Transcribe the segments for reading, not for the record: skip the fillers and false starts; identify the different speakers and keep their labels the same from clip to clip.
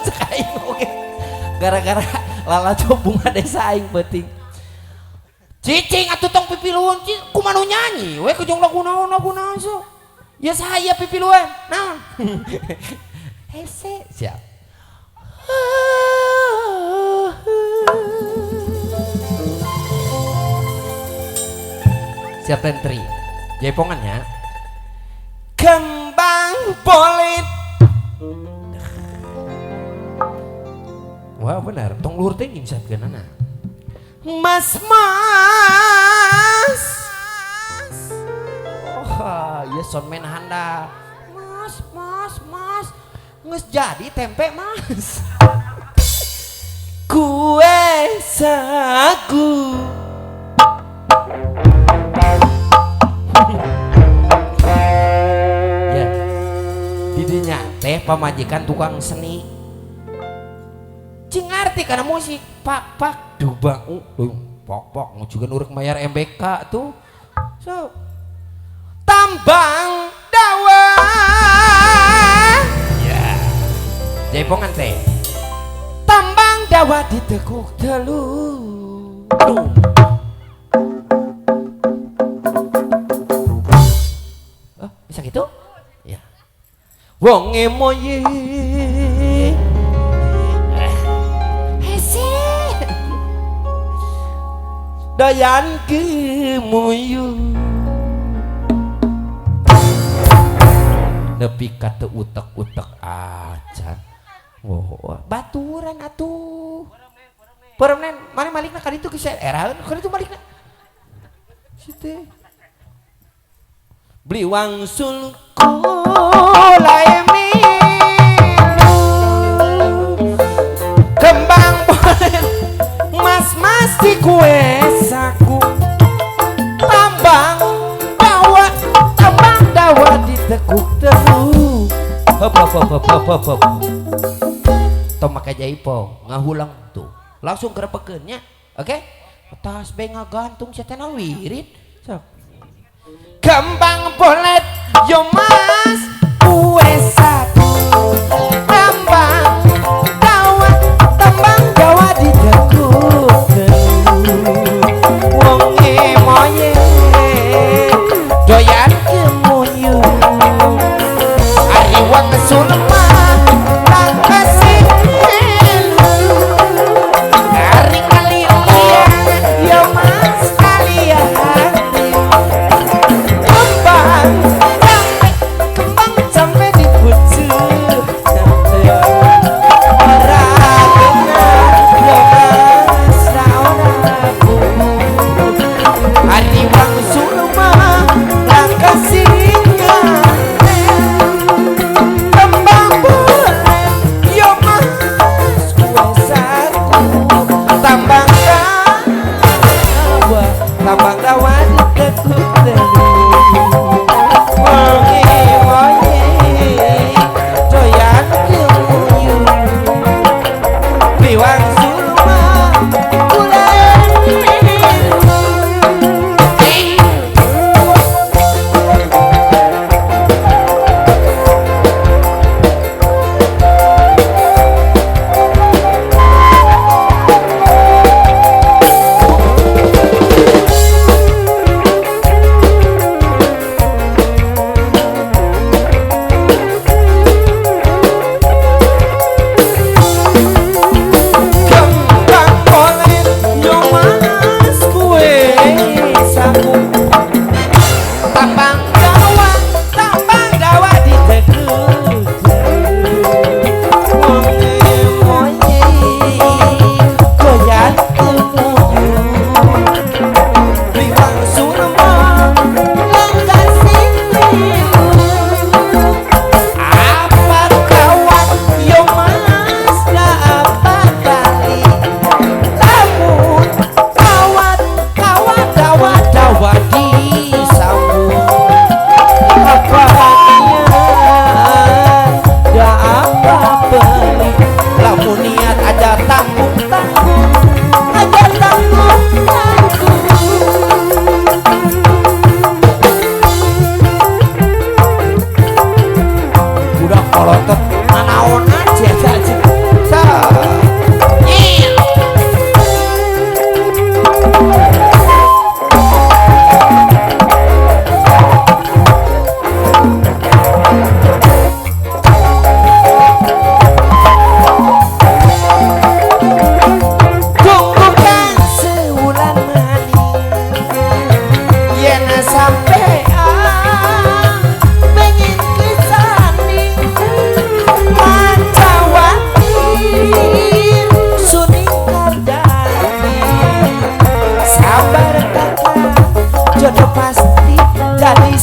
Speaker 1: cek aing oge. Gara-gara lalajo bunga desa aing penting. Cicing atuh tong pipiluan kumaha nu nyanyi we kejong lagu naon so. Ya saya pipiluan. Naon? Hese siap. Siap tentri. Jaipongannya. Kembang polit. Wah benar, tong luhur teh ngimsatkeunana. Mas. Oh, ya son men handal. Mas. Nges jadi tempe, Mas. Kue sagu. Ya. Didinya teh pamajikan tukang seni. Cing arti karena musik pak dubang pok juga urek mayar MBK tuh so tambang dawa ya jaipongan teh tambang dawa ditekuk telu bisa gitu ya wong emoye dayan kemuyu nepi ka teu utek-utek acan oh baturan atuh peremen mana malikna ka ditu geus eraeun ka ditu malikna situ beli wangsul kulaemi kembang mas di kue saku tambang dawa ditekuk teru hop tong make jaipo ngahulang tuh langsung gerepekeunnya oke tas be ngagantung satena wirid sok kembang polet yo mas kue saku tambang dawa ditekuk doyan kemuyu ari wang sulma tak kasih ari kalian ya mas kalian kembang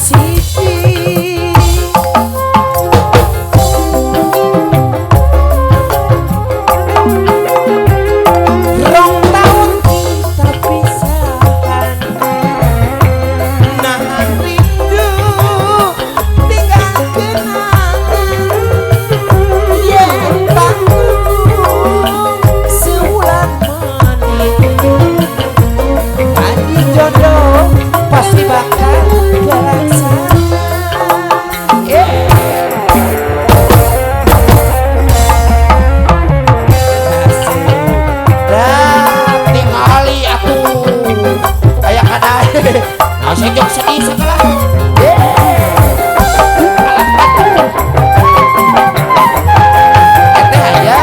Speaker 1: siji rong tahun kita pisahan nahan rindu tinggal kenangan yang tanggung seulang manis hati jodoh pasti bakal terlaksana. Dah tingali aku kayak kada nah sejok sedih segala teh aja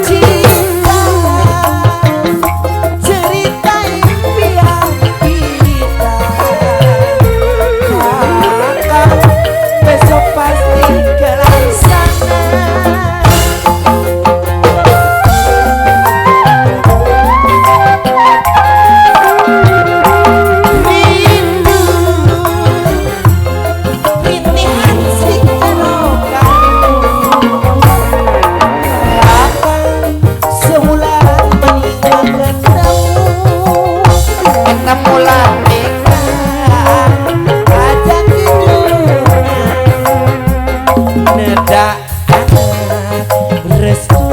Speaker 1: cinta cerita impian kita akan besok pasti kelaksana. Rindu rintihan singkarokan kapan sebulan meninggalkan kamu ketemu lagi ajak tidur neda anak restu